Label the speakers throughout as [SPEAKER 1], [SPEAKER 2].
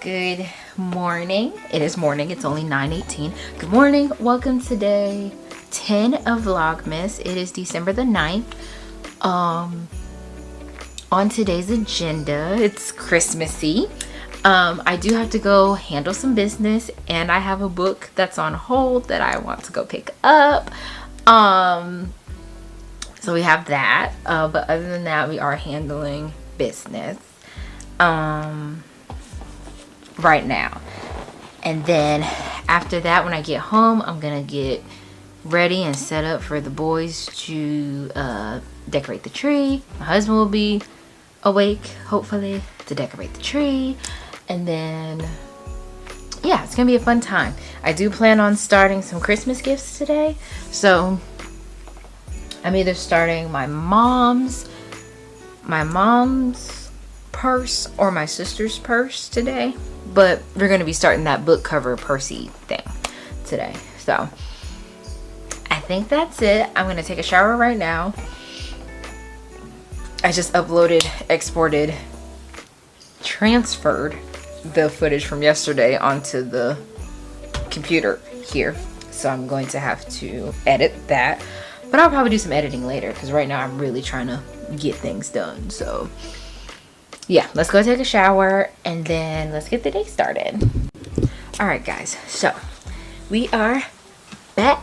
[SPEAKER 1] Good morning. It is morning. It's only 9:18. Good morning. Welcome to day 10 of Vlogmas. It is December the 9th. On today's agenda, it's Christmassy. I do have to go handle some business, and I have a book that's on hold that I want to go pick up. So we have that. But other than that, we are handling business right now. And then after that, when I get home, I'm gonna get ready and set up for the boys to decorate the tree. My husband will be awake, hopefully, to decorate the tree. And then yeah, it's gonna be a fun time. I do plan on starting some Christmas gifts today, so I'm either starting my mom's purse or my sister's purse today, but we're going to be starting that book cover Percy thing today. So I think that's it. I'm going to take a shower right now. I just uploaded, exported, transferred the footage from yesterday onto the computer here, so I'm going to have to edit that, but I'll probably do some editing later because right now I'm really trying to get things done. So yeah, let's go take a shower and then let's get the day started. All right, guys, so we are back.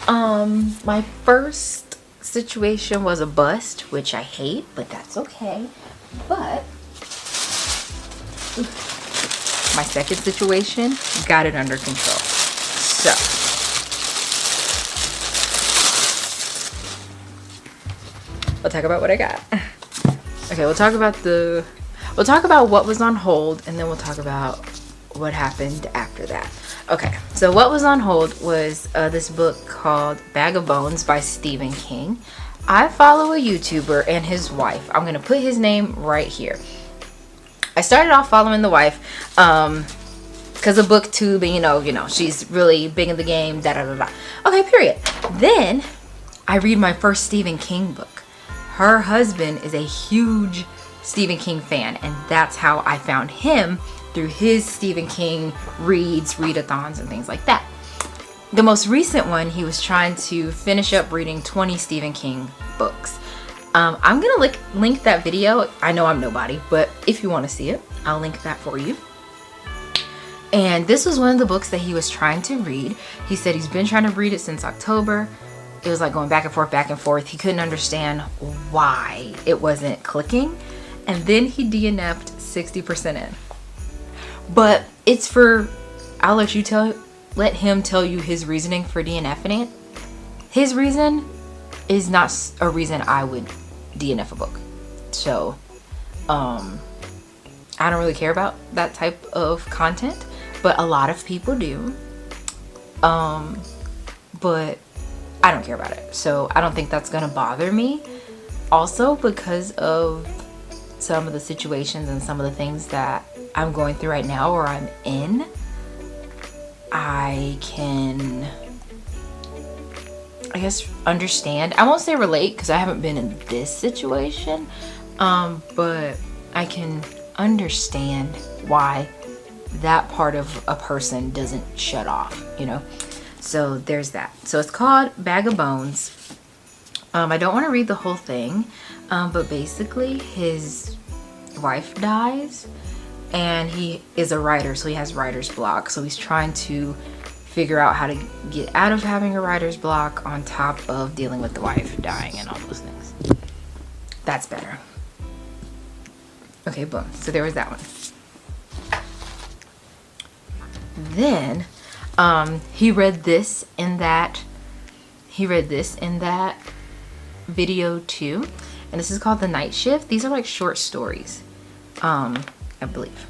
[SPEAKER 1] My first situation was a bust, which I hate, but that's okay. But my second situation, got it under control. So we'll talk about what I got. Okay, we'll talk about what was on hold, and then we'll talk about what happened after that. Okay, so what was on hold was this book called Bag of Bones by Stephen King. I follow a YouTuber and his wife. I'm gonna put his name right here. I started off following the wife because of booktube, and you know she's really big in the game. Okay, period. Then I read my first Stephen King book. Her husband is a huge Stephen King fan, and that's how I found him, through his Stephen King readathons, and things like that. The most recent one, he was trying to finish up reading 20 Stephen King books. I'm gonna link that video. I know I'm nobody, but if you want to see it, I'll link that for you. And this was one of the books that he was trying to read. He said he's been trying to read it since October. It was like going back and forth. He couldn't understand why it wasn't clicking. And then he DNF'd 60% in. But it's for, I'll let him tell you his reasoning for DNFing it. His reason is not a reason I would DNF a book. So, I don't really care about that type of content, but a lot of people do. But I don't care about it, so I don't think that's gonna bother me. Also, because of some of the situations and some of the things that I'm going through right now, or I'm in, I can, I guess, understand. I won't say relate because I haven't been in this situation, but I can understand why that part of a person doesn't shut off, So there's that. So it's called Bag of Bones. I don't want to read the whole thing, but basically his wife dies, and he is a writer, so he has writer's block. So he's trying to figure out how to get out of having a writer's block on top of dealing with the wife dying and all those things. That's better. Okay, boom. So there was that one. Then he read this in that video too, and this is called The Night Shift. These are like short stories, I believe.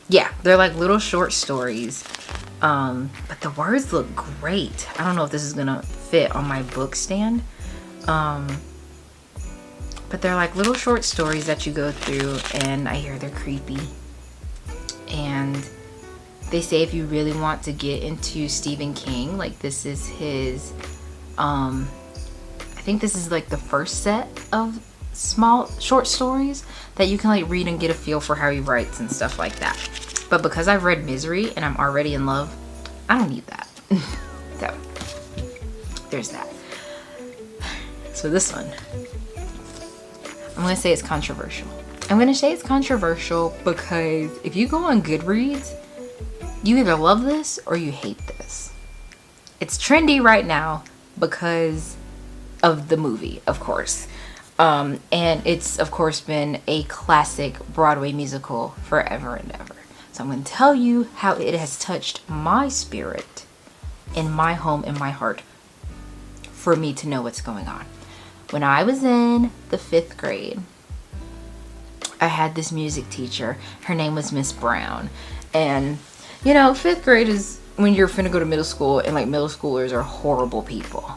[SPEAKER 1] Yeah, they're like little short stories, but the words look great. I don't know if this is gonna fit on my book stand, but they're like little short stories that you go through, and I hear they're creepy. And they say if you really want to get into Stephen King, like this is his, I think this is like the first set of small short stories that you can like read and get a feel for how he writes and stuff like that. But because I've read Misery and I'm already in love, I don't need that. So there's that. So this one, I'm gonna say it's controversial. I'm gonna say it's controversial because if you go on Goodreads, you either love this or you hate this. It's trendy right now because of the movie, of course. And it's, of course, been a classic Broadway musical forever and ever. So I'm going to tell you how it has touched my spirit in my home, in my heart, for me to know what's going on. When I was in the 5th grade, I had this music teacher. Her name was Miss Brown. And, you know, 5th grade is when you're finna go to middle school, and like middle schoolers are horrible people.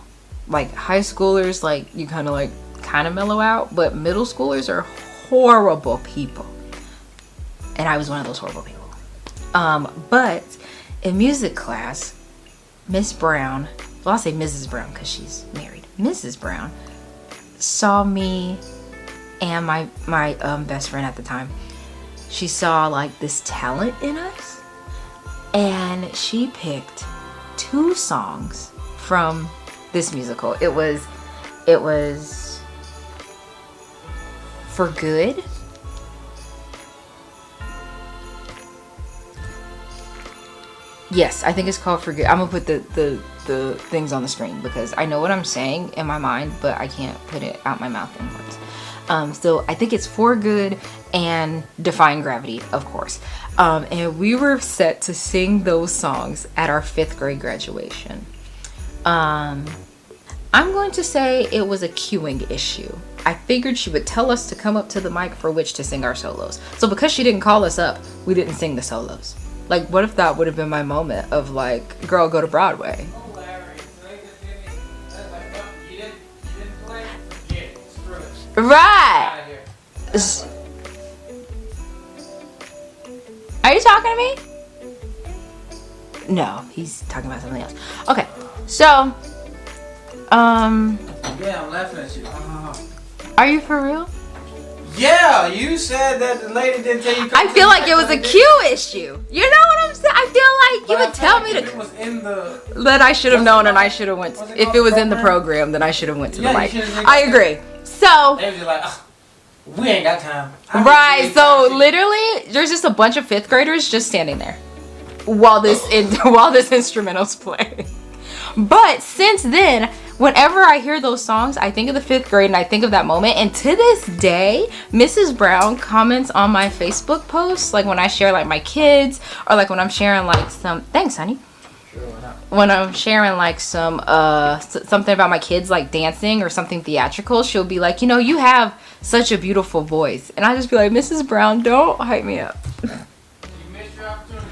[SPEAKER 1] Like high schoolers, like you kind of mellow out, but middle schoolers are horrible people. And I was one of those horrible people. But in music class, Miss Brown, well, I'll say Mrs. Brown because she's married. Mrs. Brown saw me and my best friend at the time. She saw like this talent in us, and she picked 2 songs from this musical. It was For Good. Yes, I think it's called For Good. I'm gonna put the things on the screen because I know what I'm saying in my mind, but I can't put it out my mouth in words. So I think it's For Good and Defying Gravity, of course. And we were set to sing those songs at our 5th grade graduation. I'm going to say it was a cueing issue. I figured she would tell us to come up to the mic for which to sing our solos. So because she didn't call us up, we didn't sing the solos. Like, what if that would have been my moment of like, girl, go to Broadway? Right. Are you talking to me? No, he's talking about something else. Okay, so
[SPEAKER 2] yeah, I'm laughing at you.
[SPEAKER 1] Are you for real?
[SPEAKER 2] Yeah, you said that the lady didn't tell you.
[SPEAKER 1] I feel like it was a cue issue. You know what I'm saying? I feel like you would tell me
[SPEAKER 2] it was in the.
[SPEAKER 1] That I should have known, and I should have went. If it was in the program, then I should have went to the mic. I agree. So.
[SPEAKER 2] They was just like, oh, we ain't got time.
[SPEAKER 1] Right. So literally, there's just a bunch of 5th graders just standing there while this instrumental's playing. But since then, whenever I hear those songs, I think of the 5th grade and I think of that moment. And to this day, Mrs. Brown comments on my Facebook posts, like when I share like my kids, or like when I'm sharing like some, thanks honey. Sure, why not? When I'm sharing like some, something about my kids like dancing or something theatrical, she'll be like, you know, you have such a beautiful voice. And I just be like, Mrs. Brown, don't hype me up. You missed your opportunity.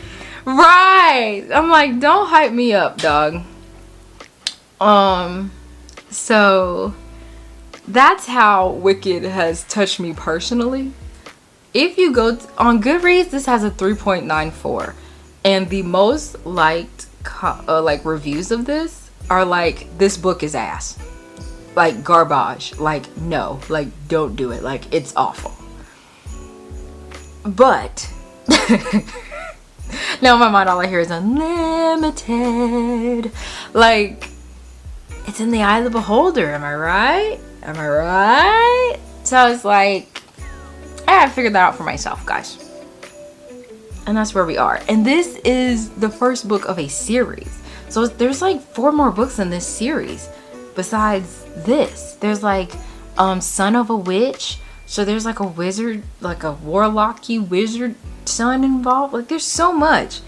[SPEAKER 1] Right. I'm like, don't hype me up, dog. So that's how Wicked has touched me personally. If you go on Goodreads, this has a 3.94, and the most liked like reviews of this are like, this book is ass, like garbage, like no, like don't do it, like it's awful. But now in my mind all I hear is unlimited, like it's in the eye of the beholder. Am I right? Am I right? So it's like, I have to figure that out for myself, guys. And that's where we are. And this is the first book of a series. So there's like 4 more books in this series besides this. There's like Son of a Witch. So there's like a wizard, like a warlocky wizard son involved. Like there's so much.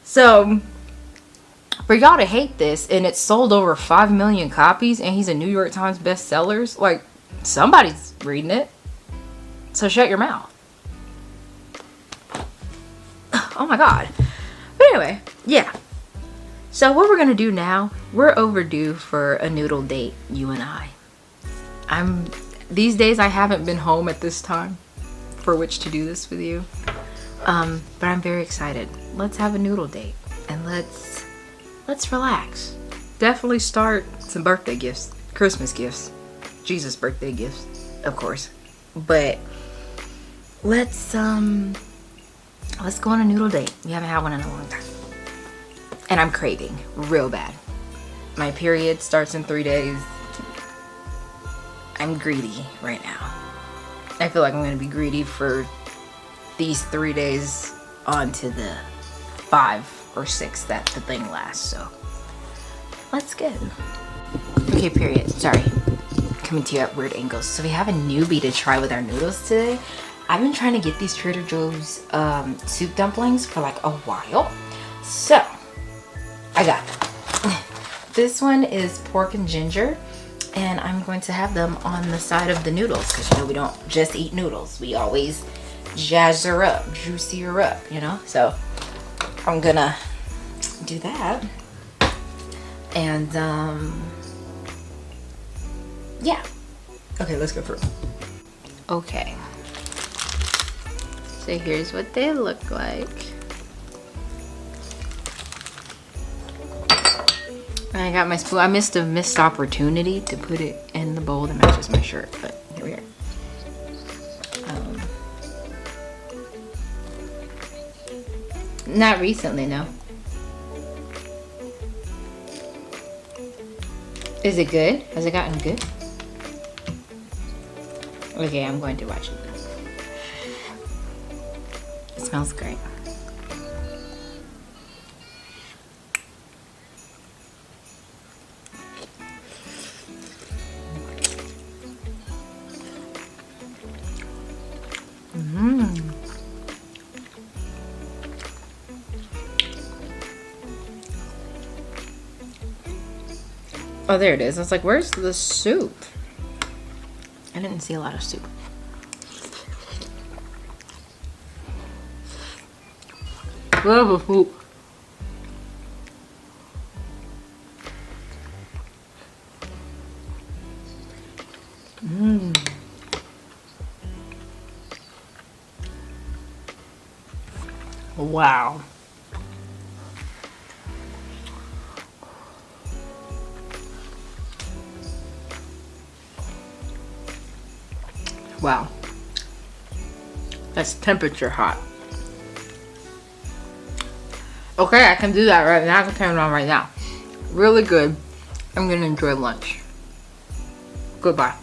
[SPEAKER 1] So for y'all to hate this, and it's sold over 5 million copies, and he's a New York Times bestsellers, like somebody's reading it. So shut your mouth. Oh my god. But anyway, yeah. So what we're gonna do now, we're overdue for a noodle date, you and I. These days I haven't been home at this time for which to do this with you. But I'm very excited. Let's have a noodle date, and let's relax. Definitely start some birthday gifts, Christmas gifts, Jesus birthday gifts. of course. But let's go on a noodle date. We haven't had one in a long time. And I'm craving real bad. My period starts in 3 days. I'm greedy right now. I feel like I'm gonna be greedy for these 3 days onto the 5 or 6 that the thing lasts. So let's go. Okay, period. Sorry. Coming to you at weird angles. So we have a newbie to try with our noodles today. I've been trying to get these Trader Joe's soup dumplings for like a while. So I got them. This one is pork and ginger, and I'm going to have them on the side of the noodles because you know we don't just eat noodles. We always jazz her up, juicy her up, you know? So I'm gonna do that. And yeah. Okay, let's go through. Okay. So here's what they look like. I got my spoon. I missed a missed opportunity to put it in the bowl that matches my shirt, but here we are. Not recently, no. Is it good? Has it gotten good? Okay, I'm going to watch it. It smells great. Oh, there it is. I was like, where's the soup? I didn't see a lot of soup. Love the soup. Wow. Wow. That's temperature hot. Okay, I can do that right now. I can turn it on right now. Really good. I'm gonna enjoy lunch. Goodbye.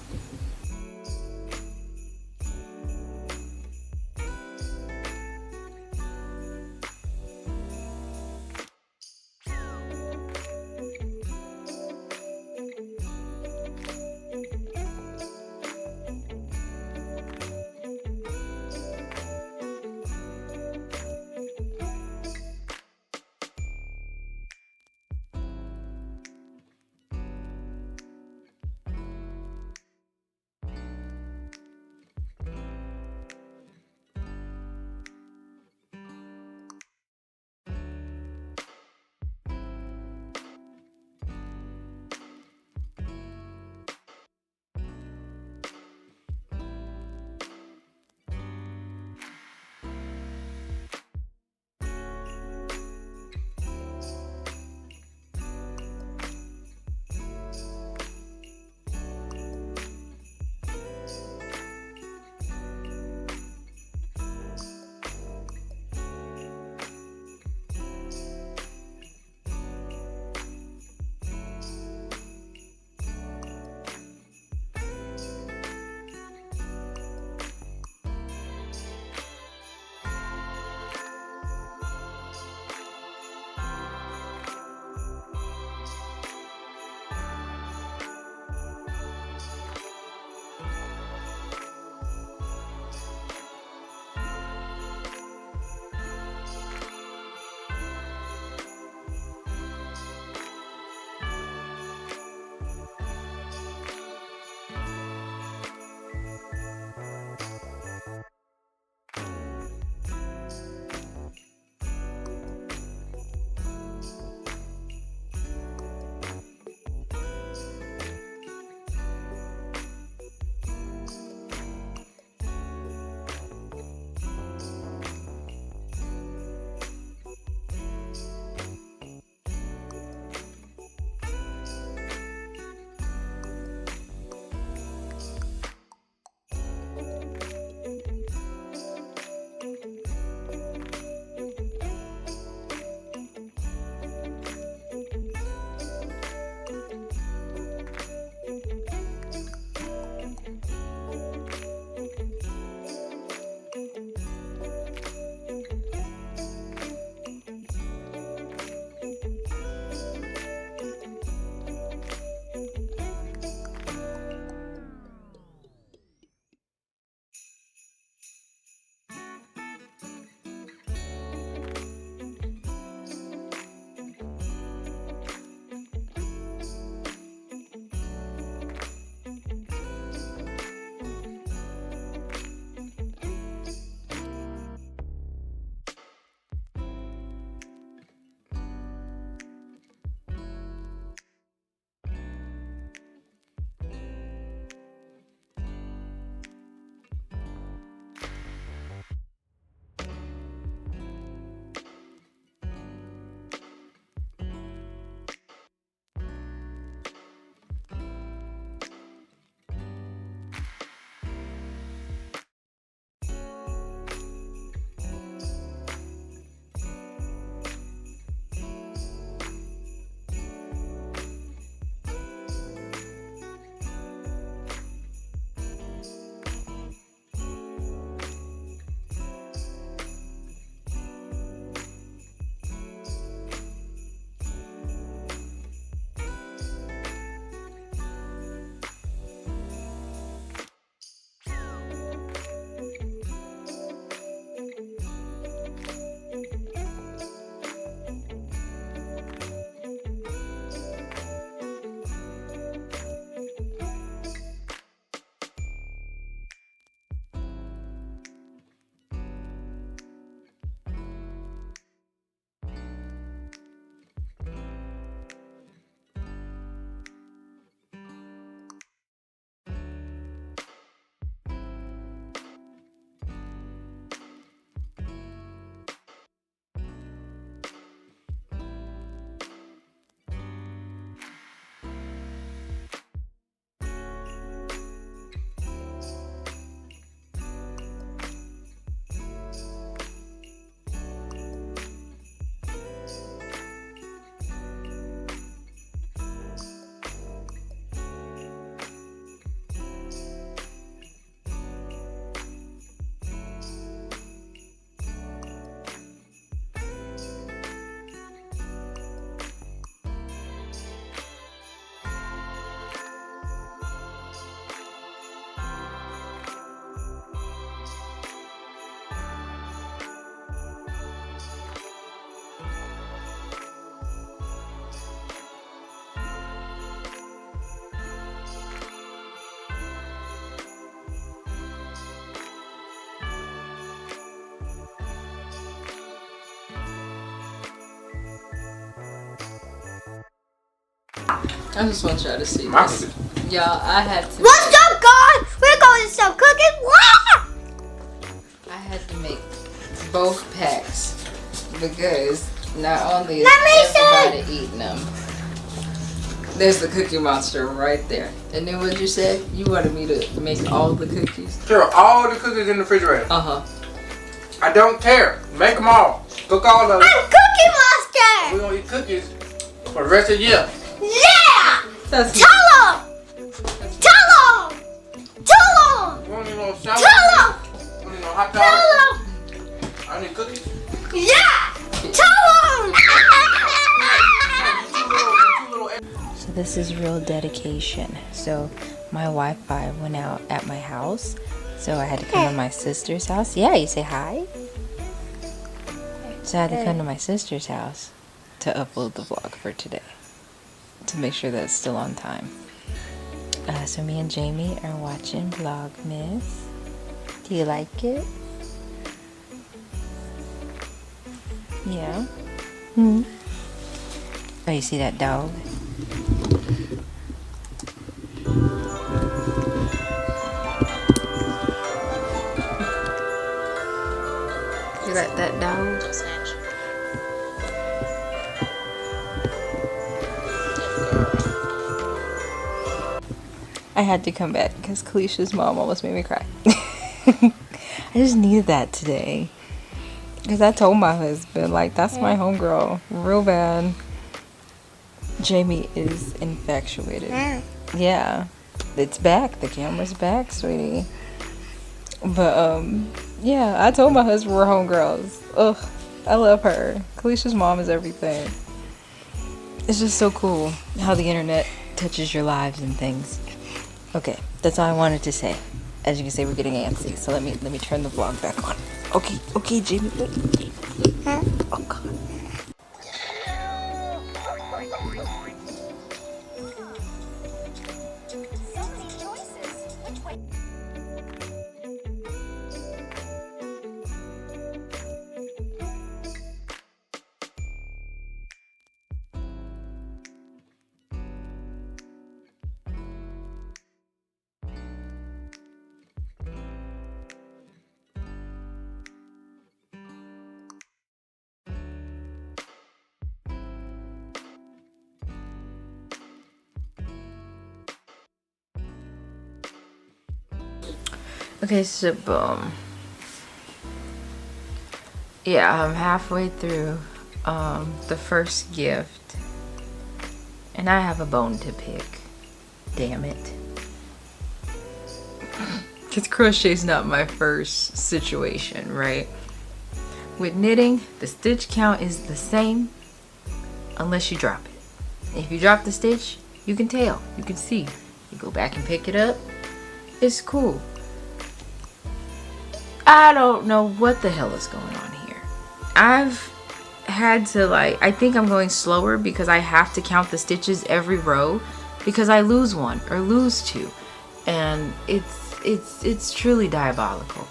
[SPEAKER 1] I just want y'all to see
[SPEAKER 2] My
[SPEAKER 1] this.
[SPEAKER 2] cookies.
[SPEAKER 1] Y'all, I had to.
[SPEAKER 3] What's up, guys? We're going to sell cookies.
[SPEAKER 1] I had to make both packs because not only is
[SPEAKER 3] Let me see.
[SPEAKER 1] everybody eating them. There's the Cookie Monster right there. And then what you said? You wanted me to make all the cookies?
[SPEAKER 2] Sure, all the cookies in the refrigerator.
[SPEAKER 1] Uh-huh.
[SPEAKER 2] I don't care. Make them all. Cook all of them.
[SPEAKER 3] I'm Cookie Monster.
[SPEAKER 2] We're gonna eat cookies for the rest of the year.
[SPEAKER 3] Yeah.
[SPEAKER 1] That's
[SPEAKER 3] Tell them. Tell them. Tell them.
[SPEAKER 2] You want any little sour?
[SPEAKER 3] Tell them.
[SPEAKER 2] You want any little hot
[SPEAKER 3] Tell
[SPEAKER 2] dogs?
[SPEAKER 3] them.
[SPEAKER 2] I need cookies.
[SPEAKER 3] Yeah. Tell them.
[SPEAKER 1] So this is real dedication. So my Wi-Fi went out at my house, so I had to come to my sister's house. Yeah, you say hi. So I had to come to my sister's house to upload the vlog for today, to make sure that it's still on time. So me and Jamie are watching Vlogmas. Do you like it? Yeah. Oh, you see that dog? You got that dog? I had to come back because Kalisha's mom almost made me cry. I just needed that today. Because I told my husband, like, that's my homegirl. Real bad. Jamie is infatuated. Yeah. It's back. The camera's back, sweetie. But, yeah, I told my husband we're homegirls. Ugh, I love her. Kalisha's mom is everything. It's just so cool how the internet touches your lives and things. Okay, that's all I wanted to say. As you can see, we're getting antsy, so let me turn the vlog back on. Okay, Jamie. Oh God. Okay, so boom. Yeah, I'm halfway through the first gift, and I have a bone to pick. Damn it. Because crochet's not my first situation, right? With knitting, the stitch count is the same unless you drop it. If you drop the stitch, you can tell, you can see. You go back and pick it up, it's cool. I don't know what the hell is going on here. I've had to, like, I think I'm going slower because I have to count the stitches every row because I lose one or lose two, and it's truly diabolical.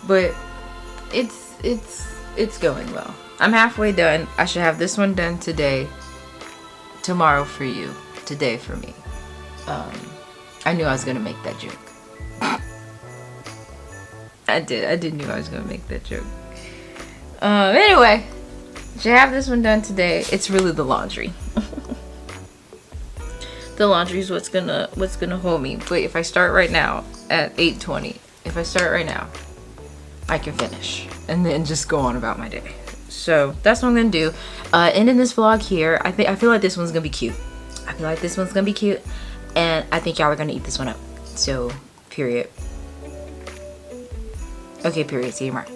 [SPEAKER 1] But it's going well. I'm halfway done. I should have this one done today, tomorrow for you, today for me. I knew I was gonna make that joke. I did knew I was gonna make that joke. Anyway, should have this one done today. It's really the laundry. The laundry is what's gonna hold me. But if I start right now at 8:20, if I start right now, I can finish and then just go on about my day. So that's what I'm gonna do. Ending this vlog here. I feel like this one's gonna be cute. I feel like this one's gonna be cute, and I think y'all are gonna eat this one up. So period. Okay, period. See you tomorrow.